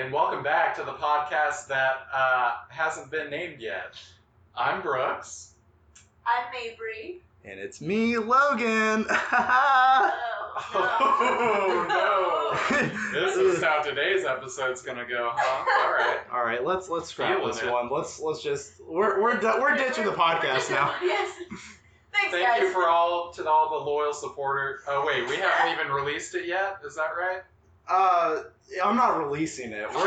and welcome back to the podcast that hasn't been named yet. I'm Brooks. I'm Mabry. And it's me, Logan. Oh no! This is how today's episode's gonna go, huh? All right. Let's scrap Feeling this it. one. Let's just we're ditching the podcast now. Yes. Thanks, Thank guys. you for all the loyal supporters. Oh wait, we haven't even released it yet. Is that right? I'm not releasing it. This is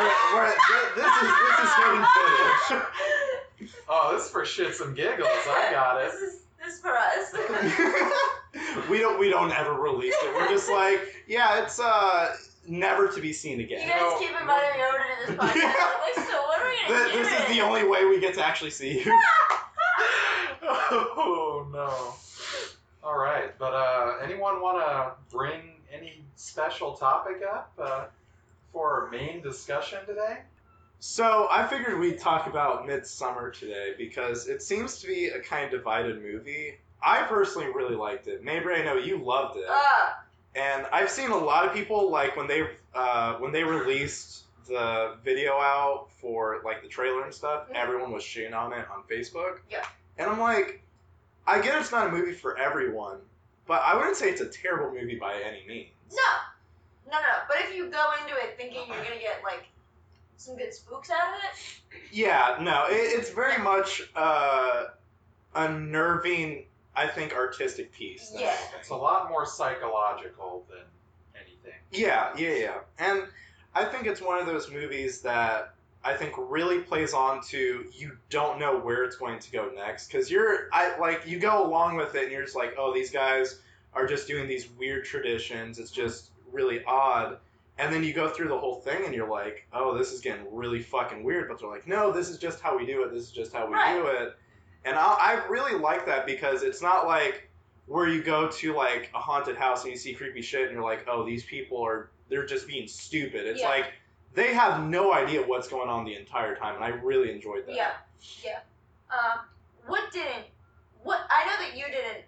getting finished. Oh, this is for shits and giggles. I got it. This is for us. we don't ever release it. We're just like, yeah, it's never to be seen You again. guys keep inviting me over to this podcast. I'm like, so what are we gonna do? This is the only way we get to actually see you. Oh no. All right, but anyone want to bring any special topic up for our main discussion today? So I figured we'd talk about Midsommar today because it seems to be a kind of divided movie. I personally really liked it. Mabry, I know you loved it. And I've seen a lot of people, like, when they released the video out for, like, the trailer and stuff, everyone was shitting on it on Facebook. Yeah. And I'm like, I get it's not a movie for everyone, but I wouldn't say it's a terrible movie by any means. No. But if you go into it thinking you're gonna get, like, some good spooks out of it. Yeah, no, it's very much a unnerving, I think, artistic piece. Yeah. It's a lot more psychological than anything. Yeah. And I think it's one of those movies that I think really plays on to you don't know where it's going to go next. Because you go along with it and you're just like, oh, these guys are just doing these weird traditions. It's just really odd. And then you go through the whole thing and you're like, oh, this is getting really fucking weird. But they're like, no, this is just how we do it. This is just how we do it. And I really like that because it's not like where you go to like a haunted house and you see creepy shit and you're like, oh, these people they're just being stupid. It's like they have no idea what's going on the entire time. And I really enjoyed that. Yeah. I know that you didn't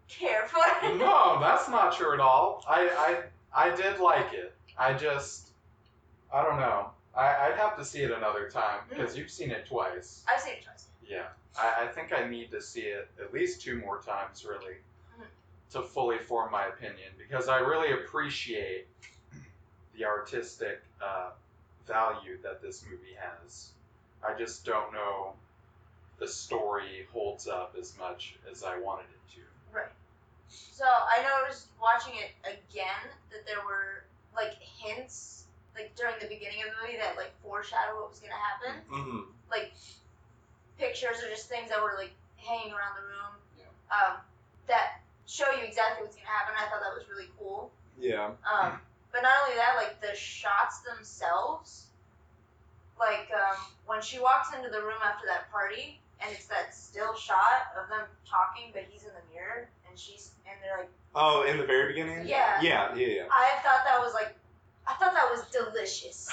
care for it. No, that's not true at all. I did like it. I don't know. I'd have to see it another time because you've seen it twice. I've seen it twice. Yeah. I think I need to see it at least 2 more times, really, to fully form my opinion because I really appreciate the artistic value that this movie has. I just don't know the story holds up as much as I wanted it to. Right. So I noticed watching it again that there were like hints like during the beginning of the movie that like foreshadow what was gonna happen. Mm-hmm. Like pictures or just things that were like hanging around the room. Yeah. That show you exactly what's gonna happen. I thought that was really cool. Yeah. But not only that, like the shots themselves, like when she walks into the room after that party and it's that still shot of them talking but he's in the mirror and they're like, oh, in the very beginning? Yeah. Yeah. I thought that was delicious.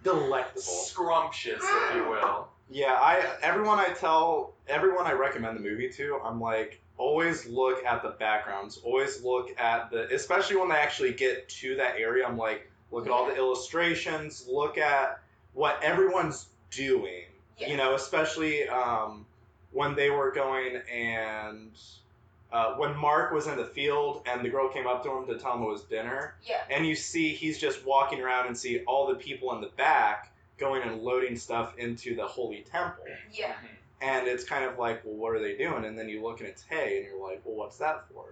Delectable. Scrumptious, if you will. Yeah, everyone I recommend the movie to, I'm like, always look at the backgrounds. Always look at especially when they actually get to that area, I'm like, look at all the illustrations, look at what everyone's doing. Yeah. You know, especially when they were going and when Mark was in the field and the girl came up to him to tell him it was dinner. Yeah. And you see he's just walking around and see all the people in the back going and loading stuff into the holy temple. Yeah. And it's kind of like, well, what are they doing? And then you look and it's hay, and you're like, well, what's that for?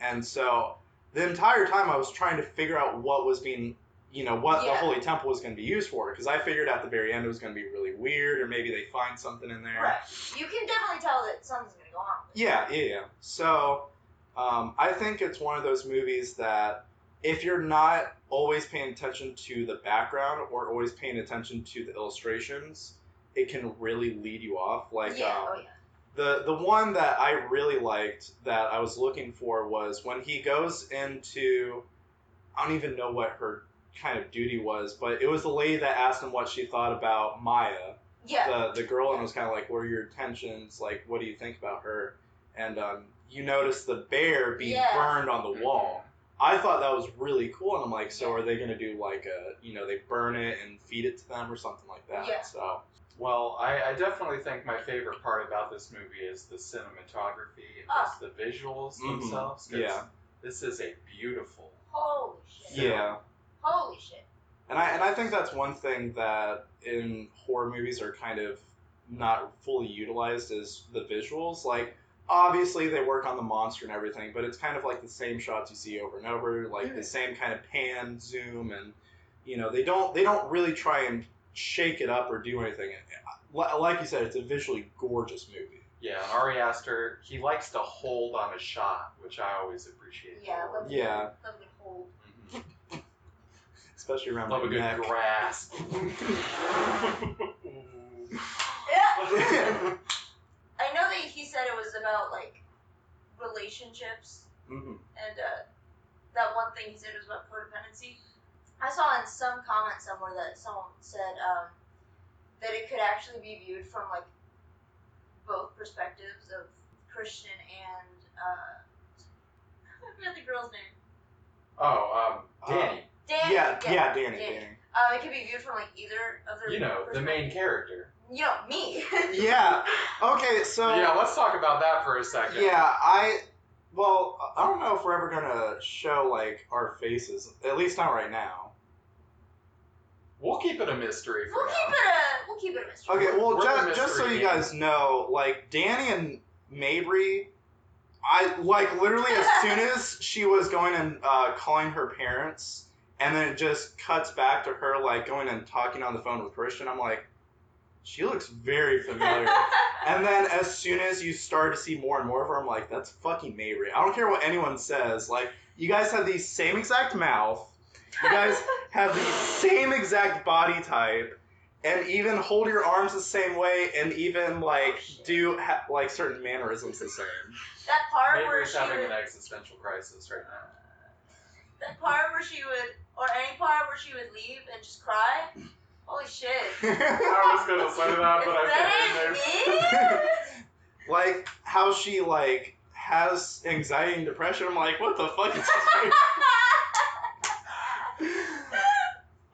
And so the entire time I was trying to figure out what was being, what the holy temple was going to be used for. Because I figured at the very end it was going to be really weird, or maybe they find something in there. Right. You can definitely tell that something's going to go on. Yeah. So I think it's one of those movies that if you're not always paying attention to the background or always paying attention to the illustrations, it can really lead you off. Like, the one that I really liked that I was looking for was when he goes into, I don't even know what her kind of duty was, but it was the lady that asked him what she thought about Maya. Yeah. The girl, and was kind of like, what are your intentions? Like, what do you think about her? And you notice the bear being burned on the wall. I thought that was really cool, and I'm like, so are they gonna do like they burn it and feed it to them or something like that? Yeah. So. Well, I definitely think my favorite part about this movie is the cinematography and just the visuals themselves. 'Cause Yeah. this is a beautiful. Holy shit. Yeah. Holy shit. And I think that's one thing that in horror movies are kind of not fully utilized is the visuals. Like, obviously they work on the monster and everything, but it's kind of like the same shots you see over and over, like the same kind of pan, zoom, and they don't really try and shake it up or do anything. Like you said, it's a visually gorgeous movie. Yeah, Ari Aster, he likes to hold on a shot, which I always appreciate. Yeah, love Yeah. Love good hold. Mm-hmm. Especially around Love my a good neck. grasp. Yeah. I know that he said it was about like relationships, Mhm. and that one thing he said was about codependency. I saw in some comment somewhere that someone said that it could actually be viewed from like both perspectives of Christian and I forgot the girl's name. Danny. Danny. Yeah, Danny. It could be viewed from like either of their. The main character. Me. Yeah. Okay, so. Yeah, let's talk about that for a second. Yeah, I don't know if we're ever gonna show like our faces. At least not right now. We'll keep it a mystery for now. We'll keep it a mystery. Okay, well, We're just so mystery you guys know, like Danny and Mabry, I like literally as soon as she was going and calling her parents, and then it just cuts back to her like going and talking on the phone with Christian. I'm like, she looks very familiar. And then as soon as you start to see more and more of her, I'm like, that's fucking Mabry. I don't care what anyone says. Like, you guys have the same exact mouth. You guys have the same exact body type. And even hold your arms the same way, and even, like, do, like, certain mannerisms the same. That part where Mabry's she having would... an existential crisis right now. That part where she would... Or any part where she would leave and just cry... Holy shit. I was gonna say that, but I couldn't. Like, how she, like, has anxiety and depression. I'm like, what the fuck is this?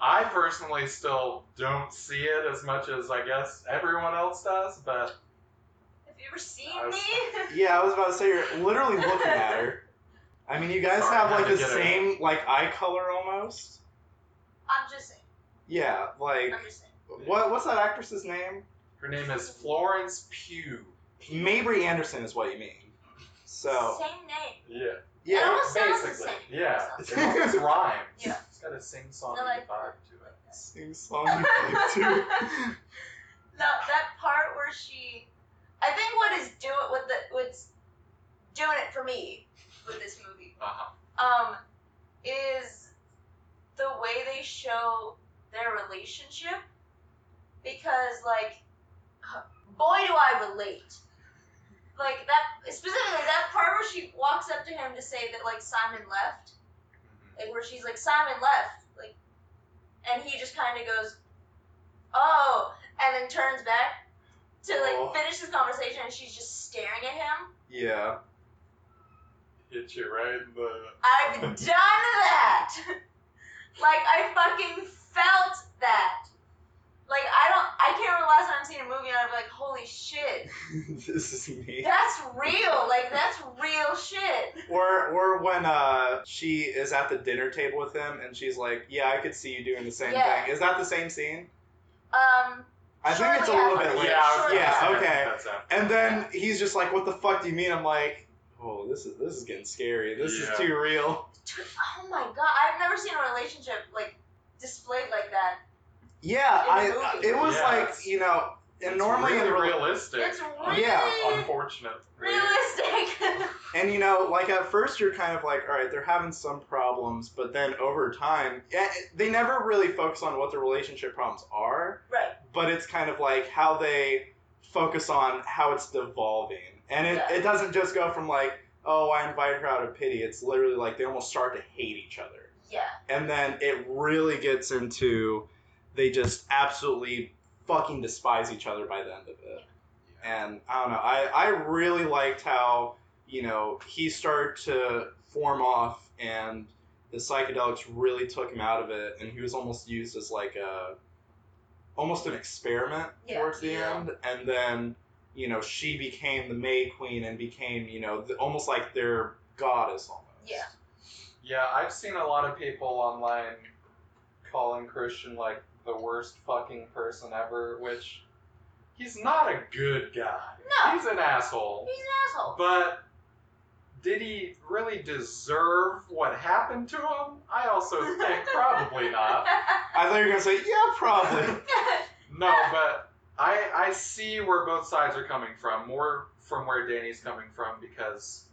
I personally still don't see it as much as I guess everyone else does, but... Have you ever seen me? Yeah, I was about to say, you're literally looking at her. I mean, you guys have, like, the same, like, eye color almost. I'm just saying. Yeah, like... I'm just saying. What's that actress's name? Her name is Florence Pugh. Mabry Anderson is what you mean. So... Same name. Yeah. It almost sounds the basically. same. Yeah. It almost rhymes. Yeah. It's got a sing-song like vibe to it. Sing-song vibe too. No, that part where she... I think what's doing it for me with this movie is the way they show their relationship, because like boy do I relate. Like that, specifically that part where she walks up to him to say that like Simon left, like where she's like Simon left, like, and he just kind of goes, oh, and then turns back to like finish this conversation, and she's just staring at him. Yeah. Hit you right in the... I've done that! Like, I fucking felt that. Like, I can't remember the last time I've seen a movie and I'm like, holy shit. This is me. That's real. Like, that's real shit. Or when she is at the dinner table with him and she's like, yeah, I could see you doing the same thing. Is that the same scene? I think it's a little bit later. Yeah, okay. And then he's just like, what the fuck do you mean? I'm like, oh, this is getting scary. This is too real. Oh my god, I've never seen a relationship like displayed like that. Yeah, it was like, and normally really in realistic. It's really unfortunate. realistic. And like at first you're kind of like, all right, they're having some problems, but then over time, they never really focus on what the relationship problems are. Right. But it's kind of like how they focus on how it's devolving. And it doesn't just go from like, oh, I invited her out of pity. It's literally like they almost start to hate each other. Yeah. And then it really gets into they just absolutely fucking despise each other by the end of it. And I don't know, I really liked how, he started to form off, and the psychedelics really took him out of it, and he was almost used as like almost an experiment towards the end, and then she became the Maid Queen and became almost like their goddess almost. Yeah. Yeah, I've seen a lot of people online calling Christian like the worst fucking person ever, which he's not a good guy. No. He's an asshole. He's an asshole. But did he really deserve what happened to him? I also think probably not. I thought you were going to say, yeah, probably. No, but I see where both sides are coming from, more from where Dani's coming from, because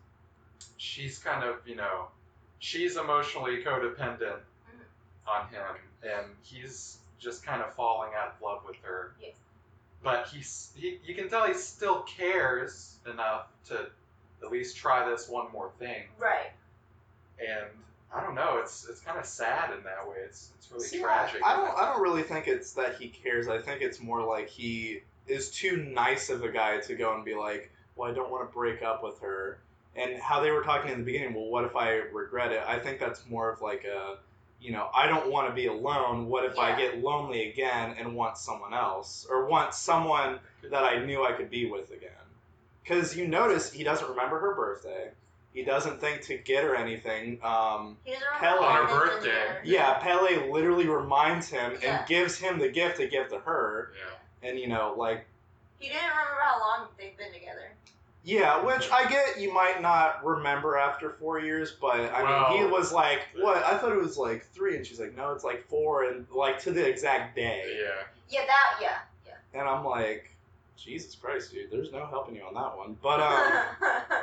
she's kind of, she's emotionally codependent on him, and he's just kind of falling out of love with her. Yeah. But you can tell he still cares enough to at least try this one more thing. Right. And I don't know, it's kind of sad in that way. It's really tragic. I don't really think it's that he cares. I think it's more like he is too nice of a guy to go and be like, well, I don't want to break up with her. And how they were talking in the beginning, well, what if I regret it? I think that's more of like a, I don't want to be alone. What if I get lonely again and want someone else? Or want someone that I knew I could be with again? Because you notice he doesn't remember her birthday. He doesn't think to get her anything. He doesn't Pele, on her birthday. Yeah, Pele literally reminds him Yeah. and gives him the gift to give to her. Yeah. And, He didn't remember how long they've been together. yeah, which I get you might not remember after 4 years, but I mean, he was like, what? I thought it was like 3, and she's like, no, it's like 4, and like to the exact day. Yeah. Yeah. And I'm like, Jesus Christ, dude, there's no helping you on that one. But I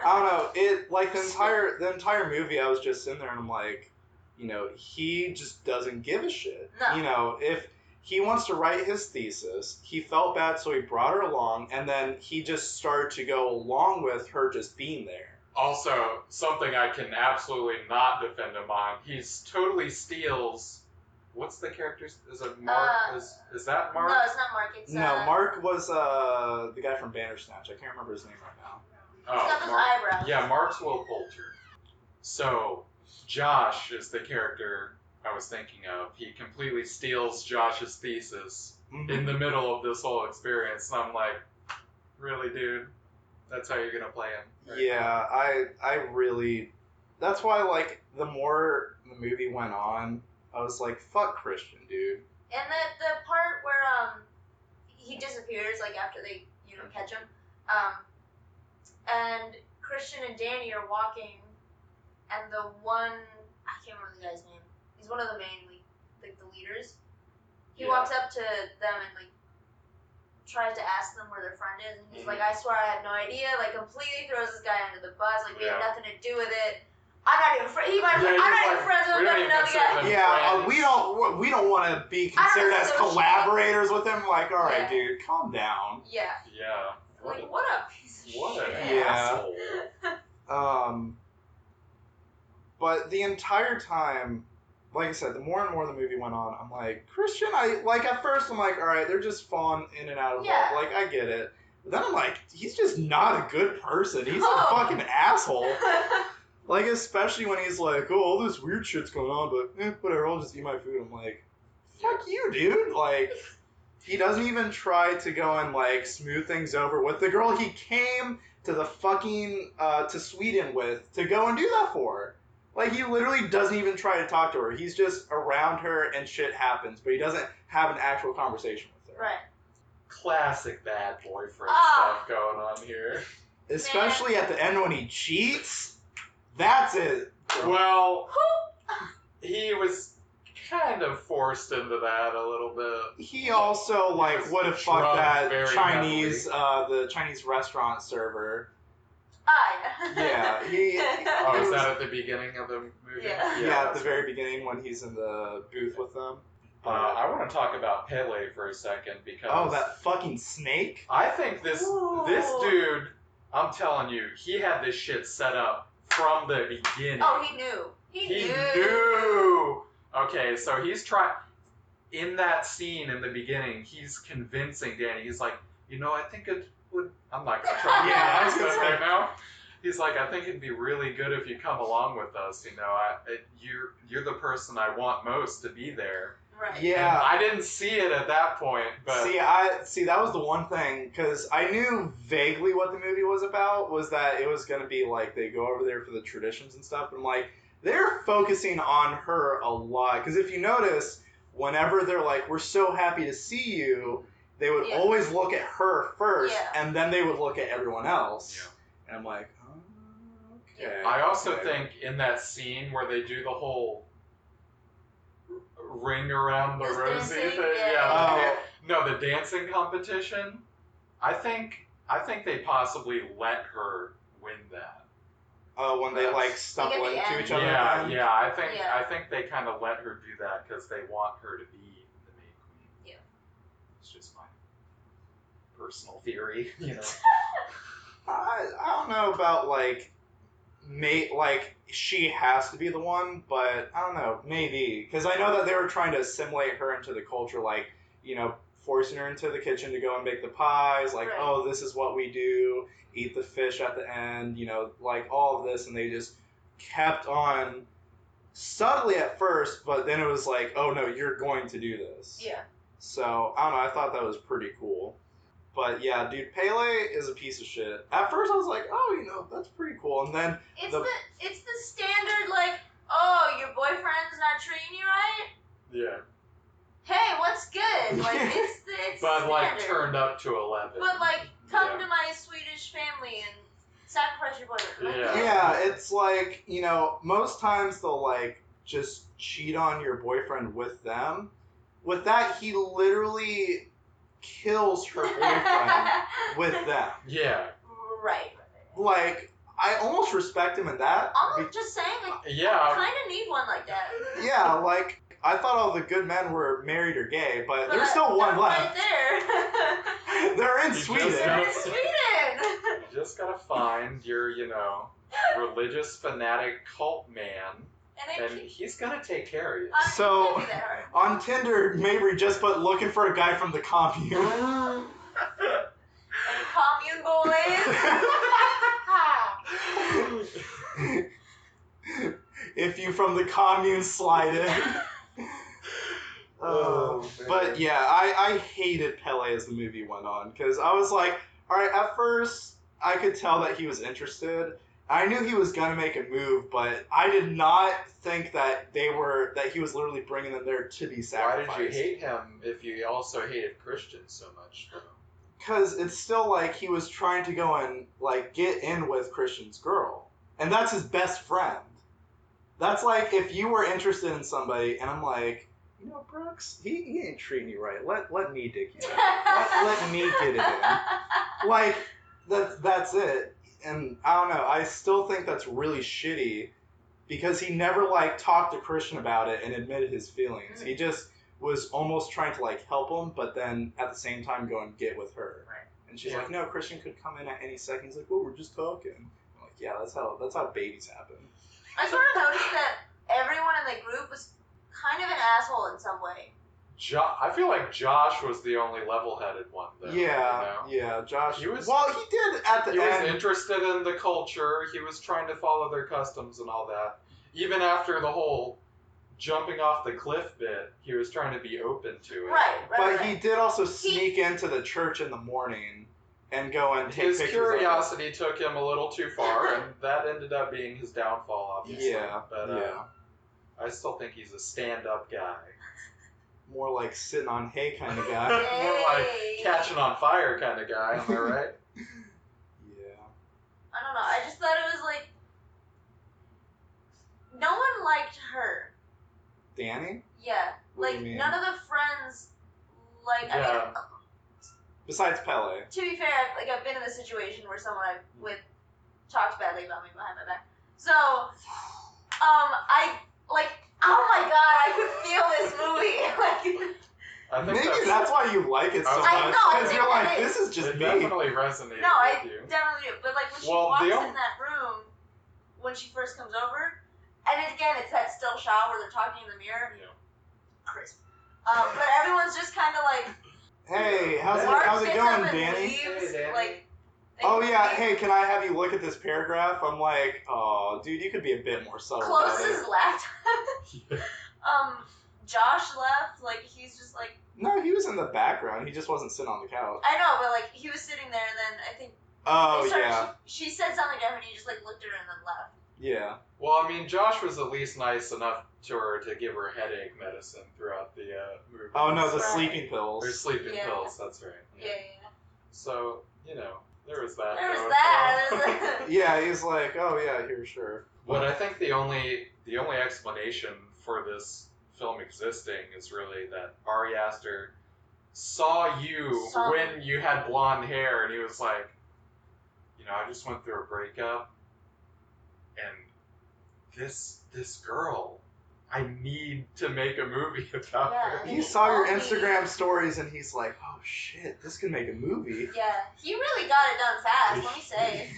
don't know. It like the entire movie, I was just sitting there and I'm like, he just doesn't give a shit. No. If he wants to write his thesis, he felt bad, so he brought her along, and then he just started to go along with her just being there. Also, something I can absolutely not defend him on, he's totally steals. What's the character's? Is it Mark? Is that Mark? No, it's not Mark. It's No, Mark was the guy from Bandersnatch. I can't remember his name right now. He's got those Mark. eyebrows. Yeah, Mark's Will Poulter. So, Josh is the character I was thinking of. He completely steals Josh's thesis in the middle of this whole experience, and I'm like, really, dude? That's how you're gonna play him? Right Yeah, now? I really. That's why, like, the more the movie went on, I was like, fuck Christian, dude. And the part where he disappears, like after they catch him, and Christian and Dani are walking, and the one I can't remember the guy's name. He's one of the main the leaders. He walks up to them and like tries to ask them where their friend is, and he's like, I swear I have no idea. Like completely throws this guy under the bus. Like we have nothing to do with it. I'm not even friends. I'm not even friends with him. Another guy. Yeah, we don't want to be considered as collaborators with him. Like, all right, dude, calm down. Yeah. Yeah. Like what a piece of shit. What an asshole. But the entire time, like I said, the more and more the movie went on, I'm like, Christian, at first I'm like, all right, they're just falling in and out of love. Like, I get it. But then I'm like, he's just not a good person. He's a fucking asshole. Like, especially when he's like, oh, all this weird shit's going on, but whatever, I'll just eat my food. I'm like, fuck you, dude. Like, he doesn't even try to go and, like, smooth things over with the girl he came to the fucking, to Sweden with to go and do that for. Like, he literally doesn't even try to talk to her. He's just around her and shit happens, but he doesn't have an actual conversation with her. Right. Classic bad boyfriend stuff going on here. Especially at the end when he cheats. That's it. Well, he was kind of forced into that a little bit. He also, like, would have fucked that Chinese, the Chinese restaurant server. Yeah, is that at the beginning of the movie? Yeah. At the very beginning when he's in the booth with them. I want to talk about Pele for a second because... Oh, that fucking snake? I think this dude, I'm telling you, he had this shit set up from the beginning. Oh, he knew. He knew. Okay, so he's trying... In that scene in the beginning, he's convincing Dani. He's like, I think it would... I'm not going to try. Yeah, I was going to say now. He's like, I think it'd be really good if you come along with us. You know, you're the person I want most to be there. Right. Yeah. And I didn't see it at that point, but See that was the one thing, because I knew vaguely what the movie was about, was that it was gonna be like they go over there for the traditions and stuff. But I'm like, they're focusing on her a lot, because if you notice, whenever they're like, "We're so happy to see you," they would always look at her first, and then they would look at everyone else. Yeah. And I'm like, okay. I also think in that scene where they do the whole ring around the rosy thing, no, the dancing competition. I think they possibly let her win that. Oh, when they like stumble into each other. Yeah. I think they kind of let her do that because they want her to be the main queen. Yeah. It's just my personal theory, you know. I don't know about like she has to be the one, but I don't know, maybe, because I know that they were trying to assimilate her into the culture, like, you know, forcing her into the kitchen to go and make the pies, like, oh, this is what we do, eat the fish at the end, you know, like all of this, and they just kept on subtly at first, but then it was like, oh no, you're going to do this. Yeah. So I don't know, I thought that was pretty cool. But yeah, dude, Pele is a piece of shit. At first I was like, oh, you know, that's pretty cool. And then it's the standard, like, oh, your boyfriend's not treating you right? Yeah. Hey, what's good? Like, it's but standard. like turned up to 11. But like, come to my Swedish family and sacrifice your boyfriend. Yeah, it's like, you know, most times they'll like just cheat on your boyfriend with them. With that, he literally kills her boyfriend with them. Yeah. Right. Like, I almost respect him in that. Just saying, like, yeah. I kind of need one like that. Yeah, like, I thought all the good men were married or gay, but there's still one left. Right there. They're in Sweden. They're in Sweden. You just gotta find your, you know, religious fanatic cult man. And he's gonna take care of you. So, on Tinder, Mabry just put looking for a guy from the commune. Any commune boys? If you from the commune, slide in. But yeah, I hated Pele as the movie went on, because I was like, alright, at first, I could tell that he was interested. I knew he was gonna make a move, but I did not think that that he was literally bringing them there to be sacrificed. Why did you hate him if you also hated Christian so much, though? Because it's still like he was trying to go and like get in with Christian's girl, and that's his best friend. That's like if you were interested in somebody, and I'm like, you know, Brooks, he ain't treating you right. Let me dig you out. let me get it in. Like that's it. And I don't know, I still think that's really shitty, because he never like talked to Christian about it and admitted his feelings. He just was almost trying to like help him, but then at the same time go and get with her. Right. And she's like, no, Christian could come in at any second. He's like, well, we're just talking. I'm like, yeah, that's how babies happen. I sort of noticed that everyone in the group was kind of an asshole in some way. I feel like Josh was the only level-headed one, though. Yeah, you know? yeah, Josh. He was. Well, he did at the end. He was interested in the culture. He was trying to follow their customs and all that. Even after the whole jumping off the cliff bit, he was trying to be open to it. Right. He did also sneak into the church in the morning and go and take his pictures. Curiosity took him a little too far, and that ended up being his downfall, obviously. Yeah, but I still think he's a stand-up guy. More like sitting on hay kind of guy. More like catching on fire kind of guy, am I right? Yeah. I don't know. I just thought it was like no one liked her. Danny? Yeah. What do Like you mean? none of the friends like Yeah. I mean Besides Pele. to be fair, I've been in a situation where someone talked badly about me behind my back. So I like oh my god, I could feel this movie. I think Maybe that's why you like it so much. I know, Because you're like, this is just it me. definitely resonated No, I with you. definitely do. But like when she walks the in that room, when she first comes over, and again, it's that still shot where they're talking in the mirror. Yeah. Crisp. But everyone's just kind of like, Hey, how's Mark it gets going, up and Danny? leaves, Hey, Danny. like Oh yeah, hey, can I have you look at this paragraph? I'm like, oh, dude, you could be a bit more subtle about Closes it. his laptop. Josh left. Like he's just like. No, he was in the background. He just wasn't sitting on the couch. I know, but like he was sitting there, and then I think. Oh started, yeah. She said something to him, and he just like looked at her and then left. Yeah. Well, I mean, Josh was at least nice enough to her to give her headache medicine throughout the movie. Oh no, the Right. sleeping pills. Or sleeping Yeah. pills, that's right. Yeah. So, you know, there was that. There was going that. on. Yeah, he's like, oh yeah, here, sure. But I think the only explanation for this film existing is really that Ari Aster saw you when you had blonde hair, and he was like, you know, I just went through a breakup, and this girl, I need to make a movie about Yeah. her. He saw your Instagram stories and he's like, oh shit, this could make a movie. Yeah, he really got it done fast. Let me say.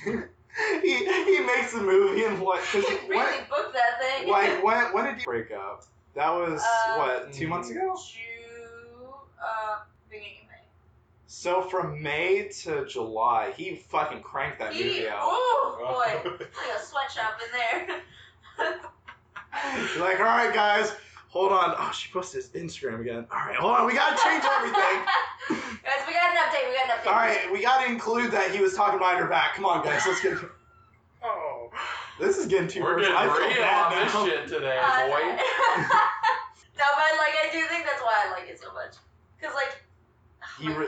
he makes a movie and what? He really booked that thing. Like when did you break up? That was what, 2 months ago? Beginning of May. So from May to July, he fucking cranked that movie out. Oh boy, like a sweatshop in there. He's like, all right, guys, hold on. Oh, she posted his Instagram again. All right, hold on, we gotta change everything. Guys, we got an update. All right, we gotta include that he was talking behind her back. Come on, guys, let's get. Oh, this is getting too We're personal. getting I feel real bad on this now. shit today, boy. No, but like I do think that's why I like it so much. Cause like.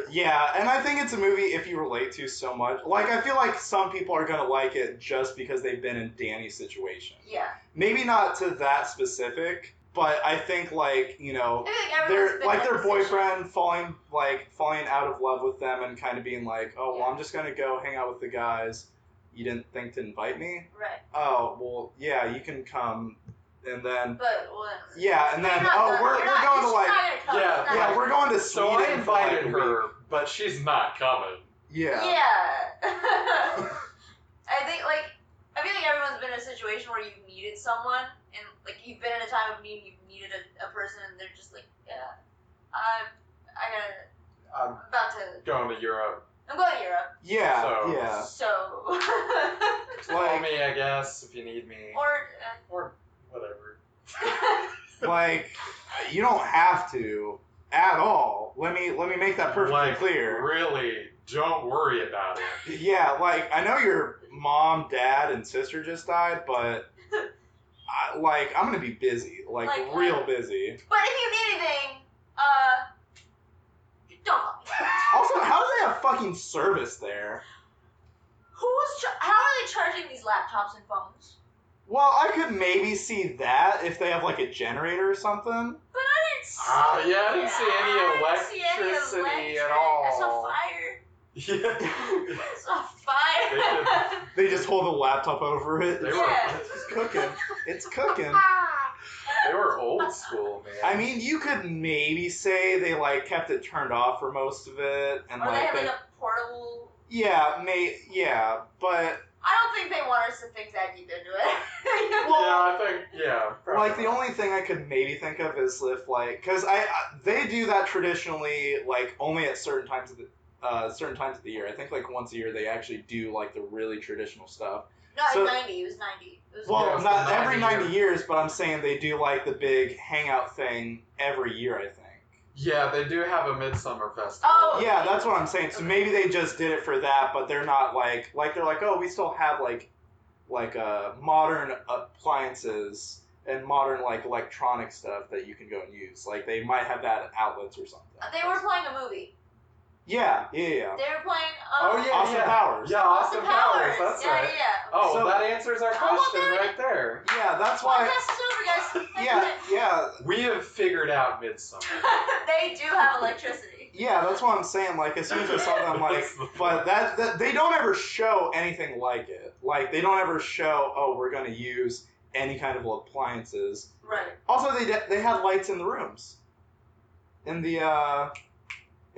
Yeah, and I think it's a movie if you relate to so much. Like, I feel like some people are gonna like it just because they've been in Danny's situation. Yeah. Maybe not to that specific, but I think like, you know, I they're think like their everyone's been in that boyfriend falling out of love with them and kind of being like, oh well, Yeah. I'm just gonna go hang out with the guys. You didn't think to invite me? position. Right. Oh well, yeah, you can come, and then But whatever. yeah, and then You're not we're gonna- going to she's like not gonna come. Yeah, She's not yeah, gonna we're going to So Sweden. I for, like, invited a week. her, but she's not coming. Yeah. Yeah. I think like I feel like everyone's been in a situation where you've needed someone and like you've been in a time of need, you've needed a person, and they're just like, yeah, I'm I'm about to. going to Europe. I'm going to Europe. Yeah, So- yeah. So. Call Like- me, I guess, if you need me. or. Whatever. Like, you don't have to at all. Let me make that perfectly Like, clear. really, don't worry about it. Yeah, like I know your mom, dad, and sister just died, but I'm gonna be busy, like real busy. But if you need anything, don't call me. Also, how do they have fucking service there? How are they charging these laptops and phones? Well, I could maybe see that if they have like a generator or something. But I didn't see. Yeah, I didn't see any I didn't see any electricity at electric. all. I saw fire. Yeah. I saw fire. They just hold a laptop over it. They were- Yeah. It's cooking. It's cooking. They were old school, man. I mean, you could maybe say they like kept it turned off for most of it, and Or they like have like a portable. yeah, but I don't think they want us to think that deep into it. well, yeah, I think, yeah. like probably. the only thing I could maybe think of is if like, because they do that traditionally, like only at certain times of the year. I think like once a year they actually do like the really traditional stuff. No, So- it was 90. It was 90. It was Well, Yeah, it's not the every 90 90 years, but I'm saying they do like the big hangout thing every year, I think. Yeah, they do have a Midsommar festival. Oh. Yeah, that's what I'm saying. So maybe they just did it for that, but they're not like they're like, oh, we still have like modern appliances and modern like electronic stuff that you can go and use. Like they might have that at outlets or something. They were playing a movie. Yeah. They were playing. Oh, yeah, Austin Powers. Yeah, Austin Powers, that's yeah, right. Yeah. Oh, So- well, that answers our Oh, question okay. right there. Yeah, that's Podcast why. is over, guys. Yeah. We have figured out Midsommar. They do have electricity. Yeah, that's what I'm saying. Like, as soon as I saw them, like, but that they don't ever show anything like it. Like, they don't ever show, oh, we're gonna use any kind of appliances. Right. Also, they had lights in the rooms. In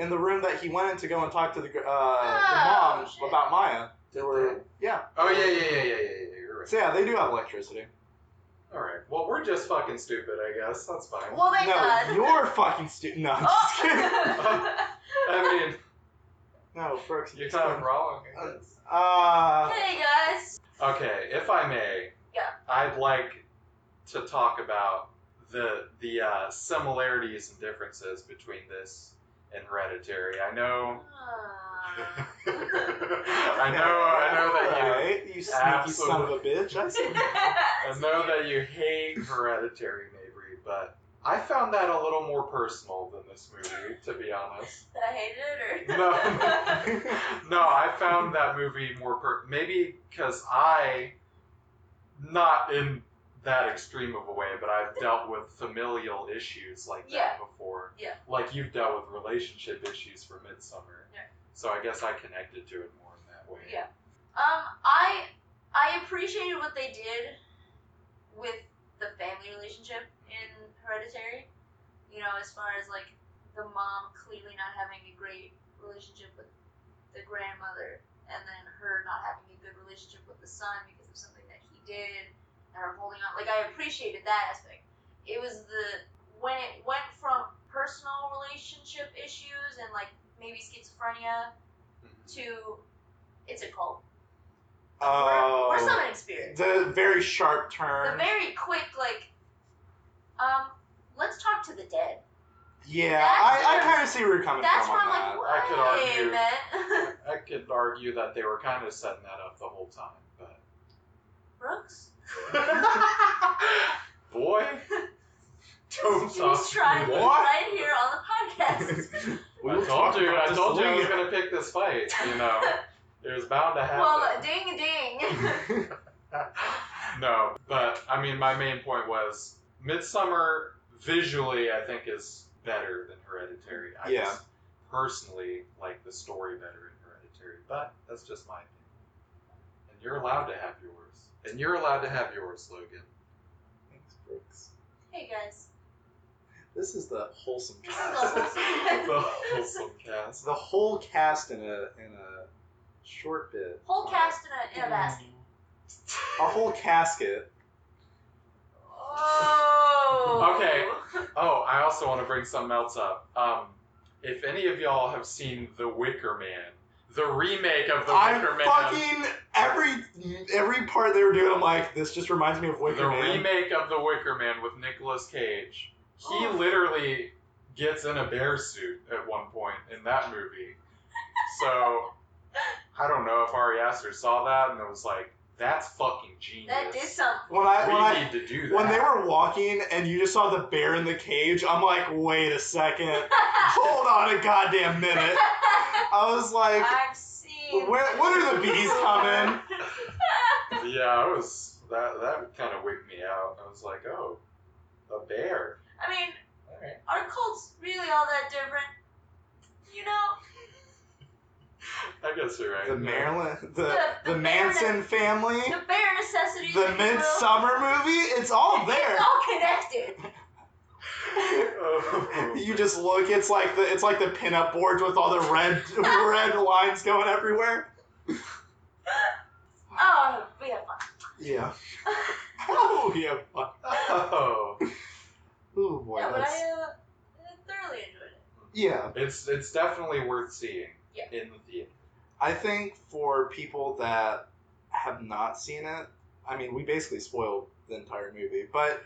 the room that he went in to go and talk to the mom shit. about Maya. There were yeah. Oh, yeah, you're right. So yeah, they do have electricity. Alright, well, we're just fucking stupid, I guess. That's fine. Well, thank No, God. you're fucking stupid. No, I'm just kidding. Oh. I mean, No, Brooks, You're kind of wrong. I guess. Hey guys. Okay, if I may, Yeah. I'd like to talk about the similarities and differences between this and Hereditary. I know. I know that you. Right, you sneaky son of a bitch. I know that you hate Hereditary, Mabry, but I found that a little more personal than this movie, to be honest. That I hated it, or No, I found that movie more maybe because I, not in that extreme of a way, but I've dealt with familial issues like that before. Yeah. Like you've dealt with relationship issues for Midsommar. Yeah. So I guess I connected to it more in that way. Yeah. I appreciated what they did with the family relationship in Hereditary. You know, as far as like the mom clearly not having a great relationship with the grandmother, and then her not having a good relationship with the son because of something that he did, and her holding on. Like, I appreciated that aspect. It was when it went from personal relationship issues and like maybe schizophrenia to it's a cult. We're summoning spirits. The very sharp turn. The very quick, like, let's talk to the dead. Yeah, I kind of see where you're coming that's from where on I'm that. like, I could argue that they were kind of setting that up the whole time, but Brooks? Boy, don't talk He's trying to me. right here on the podcast. I told you I was gonna pick this fight. You know, it was bound to happen. Well, ding. No, but I mean, my main point was Midsommar visually, I think, is better than Hereditary. I just personally like the story better in Hereditary, but that's just my opinion. And you're allowed to have yours. And you're allowed to have yours, Logan. Thanks, Brooks. Hey guys. This is the wholesome This cast. is The wholesome cast. The whole cast in a short bit. Whole cast in a basket. A whole casket. Oh. Okay. Oh, I also want to bring something else up. If any of y'all have seen The Wicker Man, the remake of The Wicker Man. fucking every part they were doing, I'm like, this just reminds me of Wicker Man. The remake of The Wicker Man with Nicolas Cage. He literally gets in a bear suit at one point in that movie. So, I don't know if Ari Aster saw that and it was like, that's fucking genius. That did something. We need to do that. When they were walking and you just saw the bear in the cage, I'm like, wait a second. Hold on a goddamn minute. I was like, I've seen. when are the bees coming? Yeah, it was that kind of wigged me out. I was like, oh, a bear. I mean, Alright. are cults really all that different? You know? I guess you're right. The Maryland, the The Manson family, The bare necessities. the if you will. Midsummer movie, it's all there. It's all connected. Oh. You just look, it's like the pinup boards with all the red lines going everywhere. Oh, we have fun. Yeah. Oh yeah. Oh. Oh boy. Yeah, but That's, I thoroughly enjoyed it. yeah. It's definitely worth seeing Yeah. in the theater. I think for people that have not seen it, I mean, we basically spoiled the entire movie, but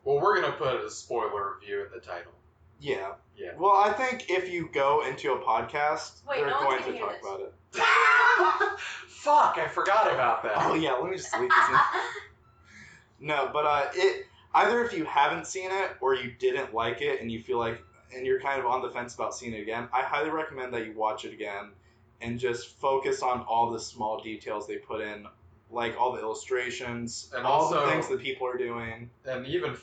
Well, we're gonna put a spoiler review in the title. yeah. Yeah. Well, I think if you go into a podcast, Wait, they're no one's going gonna to hear talk this. about it. Fuck! I forgot about that. Oh yeah, let me just leave this in. No, but either if you haven't seen it or you didn't like it and you feel like and you're kind of on the fence about seeing it again, I highly recommend that you watch it again and just focus on all the small details they put in, like all the illustrations, And all also- the things that people are doing. And even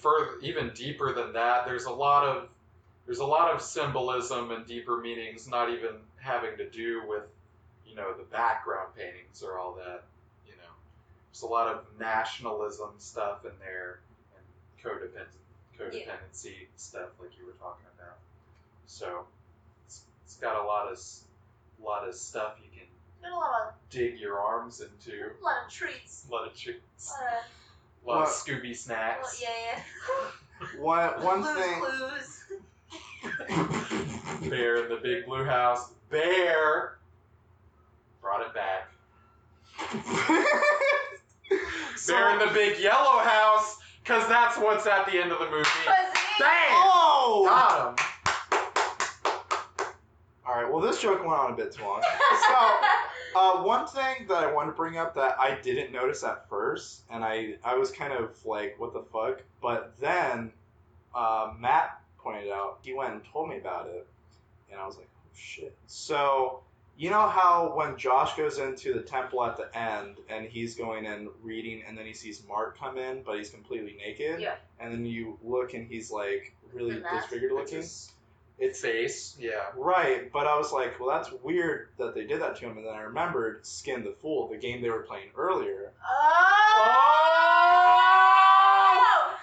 deeper than that, there's a lot of symbolism and deeper meanings, not even having to do with, the background paintings or all that. There's a lot of nationalism stuff in there and codependency stuff like you were talking about. So it's got a lot of stuff you can Got a lot dig your arms into. of treats. A lot of treats. A A lot of What? Scooby lot snacks. yeah. One Blue's thing. Clues. Bear in the big blue house. Bear! brought it back. So- They're in the big yellow house, because that's what's at the end of the movie. Bam! Oh! Got him. Alright, well, this joke went on a bit too long. So, one thing that I wanted to bring up that I didn't notice at first, and I was kind of like, what the fuck? But then, Matt pointed out, he went and told me about it, and I was like, oh shit. So, you know how when Josh goes into the temple at the end, and he's going and reading, and then he sees Mark come in, but he's completely naked? Yeah. And then you look, and he's like, really The mask? disfigured looking? It's face, yeah. Right, but I was like, well, that's weird that they did that to him, and then I remembered Skin the Fool, the game they were playing earlier. Oh!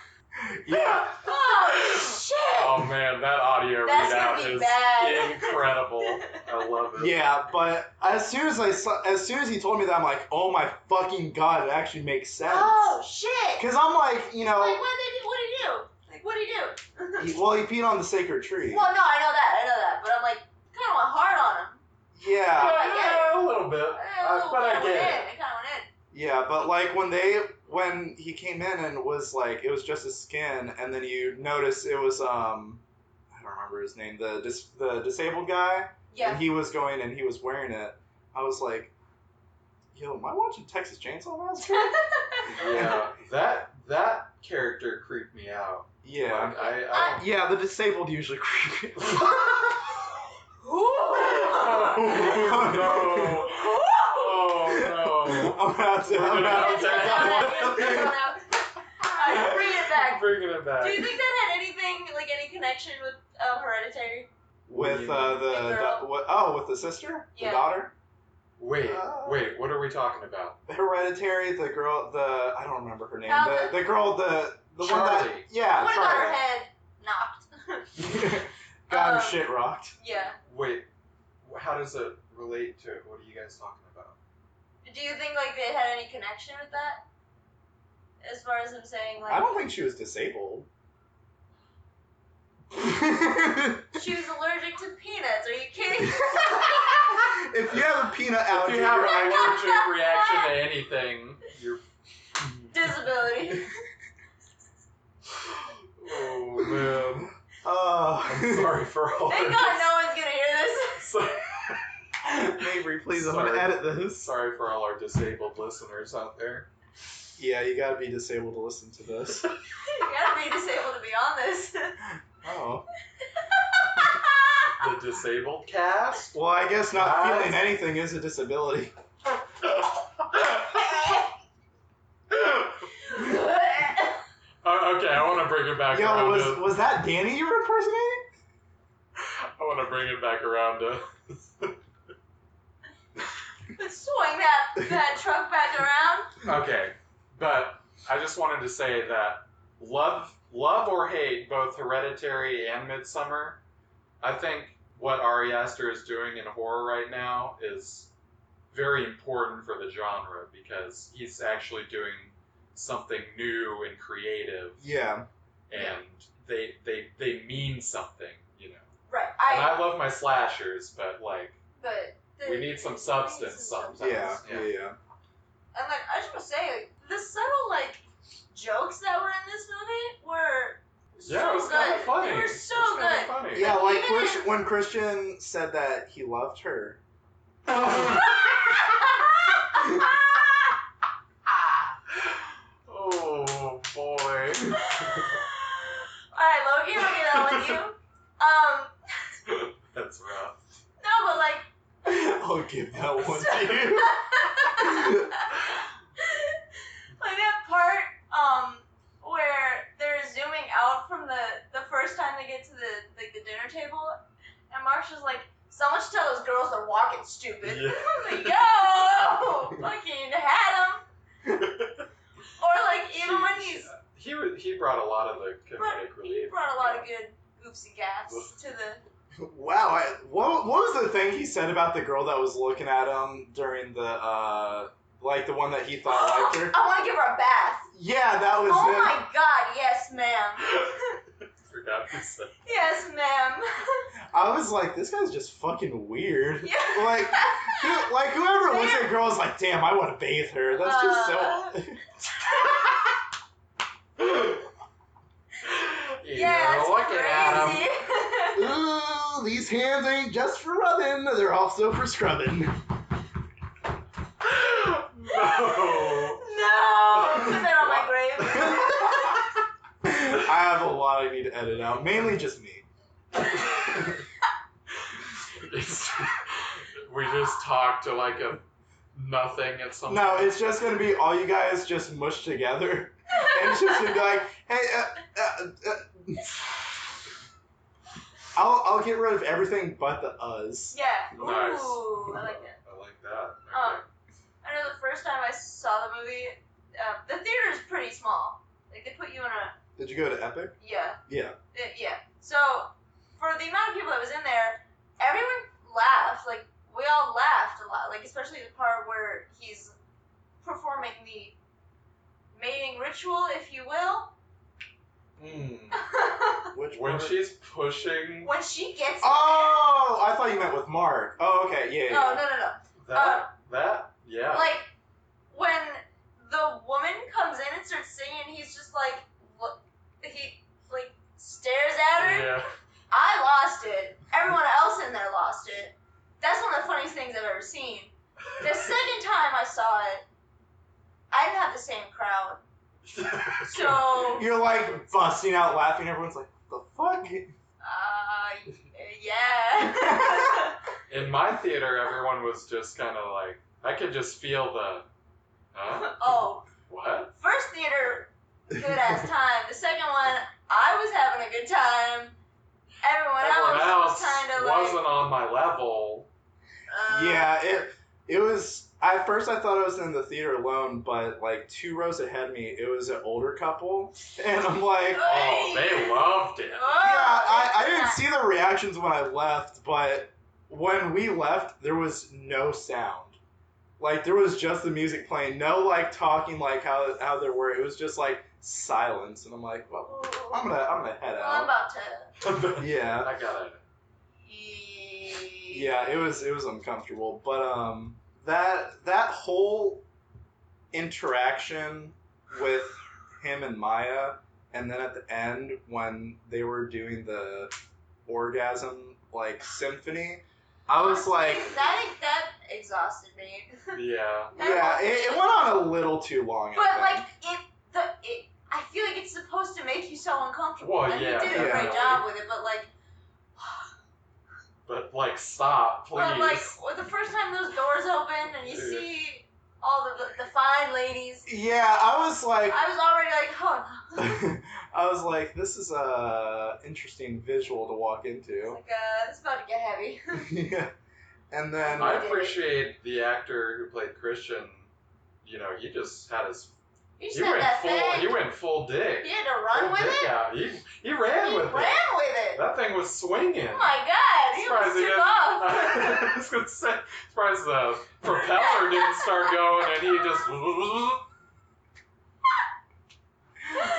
Yeah. Oh, shit! Oh man, that audio That's readout gonna be is bad. incredible. I love it. Yeah, but as soon as he told me that, I'm like, oh my fucking god, it actually makes sense. Oh, shit! Because I'm like, you know, Like, what did he do? Like, what did he do? he peed on the sacred tree. Well, no, I know that, but I'm like, kind of went hard on him. Yeah. Yeah, a little bit. But I get it. It kind of went in. Yeah, but like when he came in and was like, it was just his skin, and then you notice it was I don't remember his name, the disabled guy. Yeah. And he was going and he was wearing it. I was like, yo, am I watching Texas Chainsaw Massacre? Yeah, that character creeped me out. Yeah. Like, I don't... Yeah, the disabled usually creep me. Oh no! Oh no! I'm gonna have to. Bring it back. Bringing it back. Do you think that had anything, like any connection with Hereditary? With The girl. with the sister, Yeah. the daughter. Wait, what are we talking about? Hereditary, the girl, I don't remember her name. Oh, The girl, the one Charlie. that, yeah, Would have got her Charlie. head knocked. Got her shit rocked. Yeah. Wait, how does it relate to it? What are you guys talking about? Do you think like they had any connection with that? As far as him saying like I don't think she was disabled. she was allergic to peanuts. Are you kidding? If you have a peanut If allergy, you have you're an like, allergic reaction to anything, you're... Disability. Oh man. I'm Sorry for all Thank our God no one's gonna hear this. Mabry, please, I'm Sorry. gonna edit this. Sorry for all our disabled listeners out there. Yeah, you gotta be disabled to listen to this. You gotta be disabled to be on this. Oh. The disabled cast? Well, I guess not Guys. feeling anything is a disability. Okay, I want to bring it back Yo, around was that Danny you were impersonating? I want to bring it back around to... Swing that truck back around. Okay, but I just wanted to say that love or hate both Hereditary and Midsommar, I think what Ari Aster is doing in horror right now is very important for the genre because he's actually doing something new and creative, Yeah. and they mean something, you know. Right. And I love my slashers, but like But we need some substance sometimes. Yeah. And like I just want to say, like the subtle like jokes that were in this movie were so Yeah, it was good. kind of funny. They were It was so kinda good. funny. Yeah, like Even when Christian said that he loved her. Oh boy. Alright, Logan, I'll get on with you. That's rough. No, but like I'll give that one to you. like that part, where they're zooming out from the first time they get to the dinner table, and Mark's just like, someone should tell those girls they're walking stupid. Yeah. I'm like, yo, fucking had him. Or like even when he brought a lot of the comedic he relief. brought a lot of good goofsy gaffs to the. Wow, what was the thing he said about the girl that was looking at him during the like the one that he thought liked her? I want to give her a bath. Yeah, that was Oh him. my God, yes, ma'am. Forgot to say. Yes, ma'am. I was like, this guy's just fucking weird. Yeah. Whoever looks at a girl is like, damn, I want to bathe her. That's just so. Yeah, it's look at crazy. Ooh, these hands ain't just for rubbing; they're also for scrubbing. No. No, put that on my grave. I have a lot I need to edit out, mainly just me. We just talked to like a nothing at some No, point. it's just gonna be all you guys just mushed together, and it's just gonna be like, hey, I'll get rid of everything but the us. Yeah. Nice. Ooh, I like that. I like that. I know the first time I saw the movie, the theater is pretty small. Like they put you in a Did you go to Epic? yeah. Yeah. Yeah. So for the amount of people that was in there, everyone laughed. Like we all laughed a lot. Like especially the part where he's performing the mating ritual, if you will. Which When part? she's pushing When she gets Oh, I thought you meant with Mark. Oh, okay, yeah. no, no, no, no. that, yeah. Like when the woman comes in and starts singing, he's just like, he like stares at her. Yeah. I lost it. Everyone else in there lost it. That's one of the funniest things I've ever seen. The second time I saw it, I didn't have the same crowd. So You're like busting out laughing. Everyone's like, the fuck? yeah. In my theater, everyone was just kind of like, I could just feel the, huh? Oh, What? first theater, good ass time. The second one, I was having a good time. Everyone else was kind of like, wasn't on my level. Yeah, it was. At first, I thought I was in the theater alone, but like 2 rows ahead of me, it was an older couple, and I'm like, Oh, they loved it. yeah, I didn't see the reactions when I left, but when we left, there was no sound. Like there was just the music playing, no like talking like how there were. It was just like silence, and I'm like, well, I'm gonna head Well, I'm out. about to. Yeah, I got it. yeah, it was uncomfortable, but that whole interaction with him and Maya, and then at the end when they were doing the orgasm like symphony, I was like, that exhausted me. Yeah. yeah, it went on a little too long. But I like it, I feel like it's supposed to make you so uncomfortable. Well, and yeah, he did a great definitely. job with it, but like. But like, stop, please. But like the first time those doors open and you see all the fine ladies, yeah, I was like, I was already like, oh no. I was like, this is a interesting visual to walk into. Like this is about to get heavy. Yeah, and then I appreciate the actor who played Christian. You know, he just had his. You just He had went that full. thing. He went full dick. He had to run Full with dick it. out. He ran He with ran it. with it. That thing was swinging. Oh my god, he Surprised almost he took didn't- off. I was gonna say, surprised the propeller didn't start going, and he just.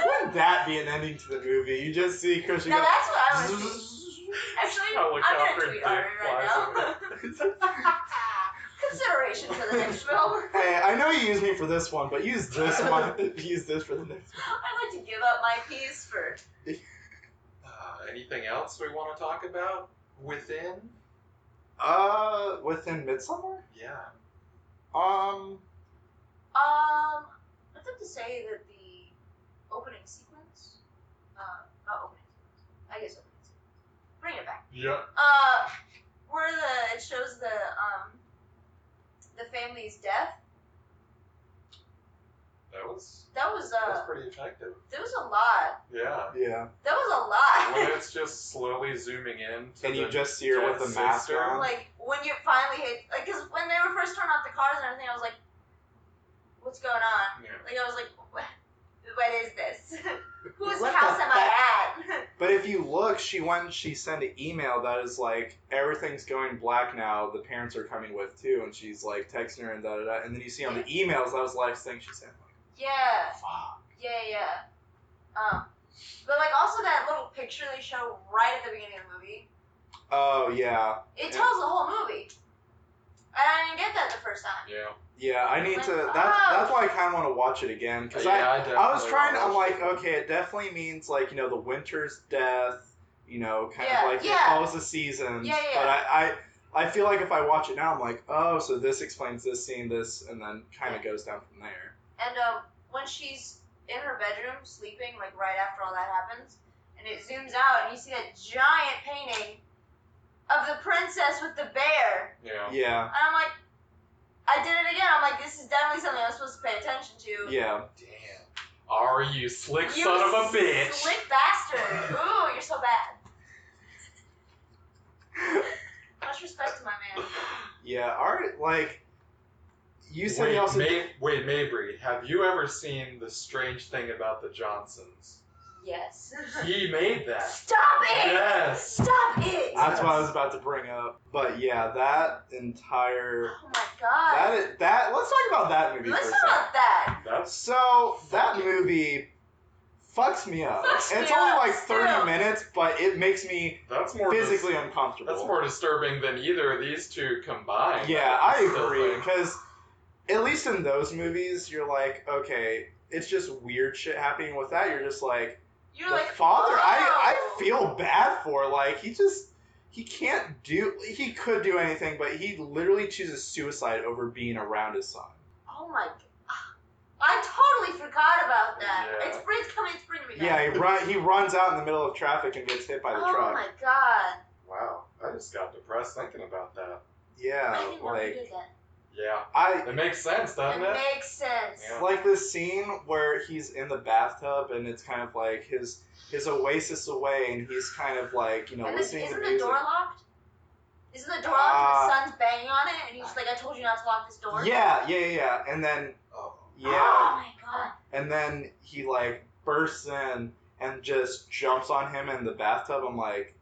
wouldn't that be an ending to the movie? You just see Christian Now go. that's what I want to see. Actually, I'm Helicopter gonna tweet dick Ari right now. Consideration for the next film. Hey, I know you used me for this one, but use this one. Use this for the next one. I'd like to give up my piece for. Anything else we want to talk about within? Within Midsommar? Yeah. I'd like to say that the opening sequence, not opening sequence, I guess opening sequence. Bring it back. Yeah. Where it shows the family's death. That was That was pretty effective. there was a lot. Yeah. Yeah. That was a lot. When it's just slowly zooming in. To And you the just see her with dead the mask sister. on. Like when you finally hit, like, cause when they were first turning off the cars and everything, I was like, "What's going on?" Yeah. Like I was like, "What is this? Whose What house the am I at?" But if you look, she sent an email that is like, everything's going black now, the parents are coming with too, and she's like texting her and da-da-da, and then you see on the emails, that was the last thing she said. Yeah, Fuck. yeah. But like also that little picture they show right at the beginning of the movie. Oh yeah. It tells the whole movie. And I didn't get that the first time. Yeah. Yeah, I need Like, to. oh. That's why I kind of want to watch it again because I was trying. I'm like, okay, it definitely means like the winter's death. Kind of like it follows the seasons. Yeah. But I feel like if I watch it now, I'm like, oh, so this explains this scene, this, and then kind of goes down from there. And when she's in her bedroom sleeping, like right after all that happens, and it zooms out and you see that giant painting of the princess with the bear. Yeah. Yeah. And I'm like, I did it again. I'm like, this is definitely something I'm supposed to pay attention to. Yeah. Damn. Ari, you slick You son of a bitch. Slick bastard. Ooh, you're so bad. Much respect to my man. Yeah. Ari, like you said, Wait, he also. Wait, Mabry, have you ever seen The Strange Thing About the Johnsons? Yes. He made that. Stop it! Yes. Stop it! That's what I was about to bring up. But yeah, that entire. Oh my god. That. Let's talk about that movie Let's for a talk second. about that. That's So that movie fucks me up. Fucks It's me only up, like 30 still. minutes, but it makes me that's more physically uncomfortable. That's more disturbing than either of these two combined. Yeah, I still agree. think. Because at least in those movies, you're like, okay, it's just weird shit happening. With that, you're just like, You're the like, father, I oh. feel bad for. Like, he can't do, he could do anything, but he literally chooses suicide over being around his son. Oh my god. I totally forgot about that. Yeah. It's bringing me Yeah, back. he runs out in the middle of traffic and gets hit by the Oh truck. my god. Wow, I just got depressed thinking about that. Yeah, I didn't know you did that. Yeah, it makes sense, doesn't It it? makes sense. Yeah. like this scene where he's in the bathtub and it's kind of like his oasis away, and he's kind of like And listening to isn't music. the door locked? Isn't the door locked and the son's banging on it and he's like, I told you not to lock this door? Yeah. And then Oh. yeah, Oh my god. and then he like bursts in and just jumps on him in the bathtub. I'm like,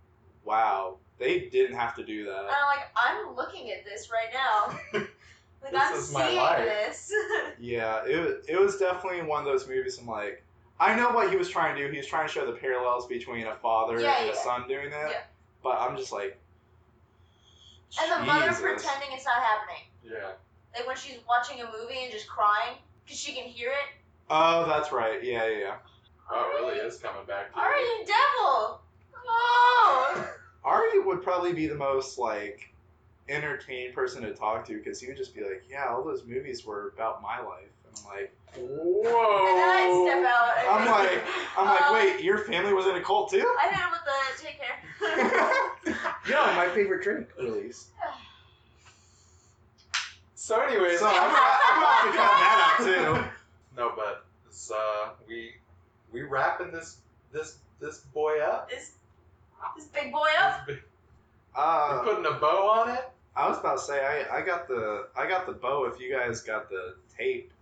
wow, they didn't have to do And that. I'm like, I'm looking at this right now. Like, This I'm is my seeing life. this. Yeah, it was definitely one of those movies. I'm like, I know what he was trying to do. He was trying to show the parallels between a father and a son doing that. Yeah. But I'm just like, And the mother Jesus. pretending it's not happening. Yeah. Like when she's watching a movie and just crying because she can hear it. Oh, that's right. Yeah. Oh, it really is coming back to Are you. you devil? Oh. Ari would probably be the most like entertaining person to talk to because he would just be like, yeah, all those movies were about my life, and I'm like, Whoa. And then I'd step out. And I'm like, wait, your family was in a cult too? I hit him with the take care. Yeah, my favorite drink release. So anyways, So I'm gonna have to cut that out too. no, but this, we wrapping this boy up. This big boy up. We putting a bow on it. I was about to say I got the bow if you guys got the tape.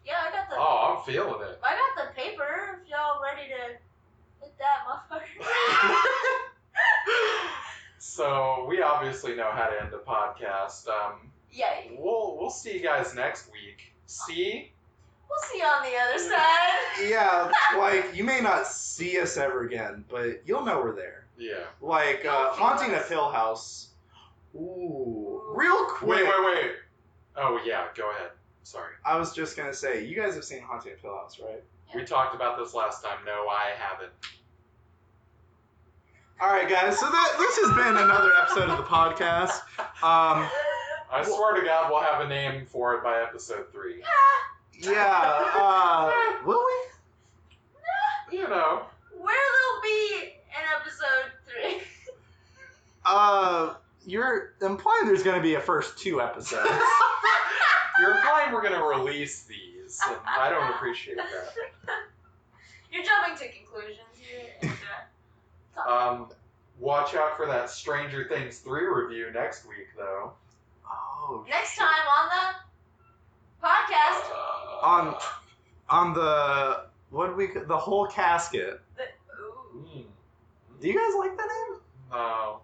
Yeah, I got the. Oh, I'm feeling it. I got the paper. If y'all ready to hit that motherfucker. So we obviously know how to end a podcast. Yeah. We'll see you guys next week. See? We'll see you on the other side. Yeah, like you may not see us ever again, but you'll know we're there. Yeah. Like Haunting of Hill House. Ooh, real quick. Wait. Oh yeah, go ahead. Sorry. I was just gonna say, you guys have seen Haunting of Hill House, right? We talked about this last time. No, I haven't. All right, guys. So this has been another episode of the podcast. I swear to God, we'll have a name for it by episode 3. Yeah. Will we? You know. Where there'll be an episode 3. You're implying there's gonna be a first 2 episodes. You're implying we're going to release these, and I don't appreciate that. You're jumping to conclusions here. And, Watch out for that Stranger Things 3 review next week, though. Oh. next time on the podcast. On the the whole casket. Ooh. Mm. Do you guys like that name? No.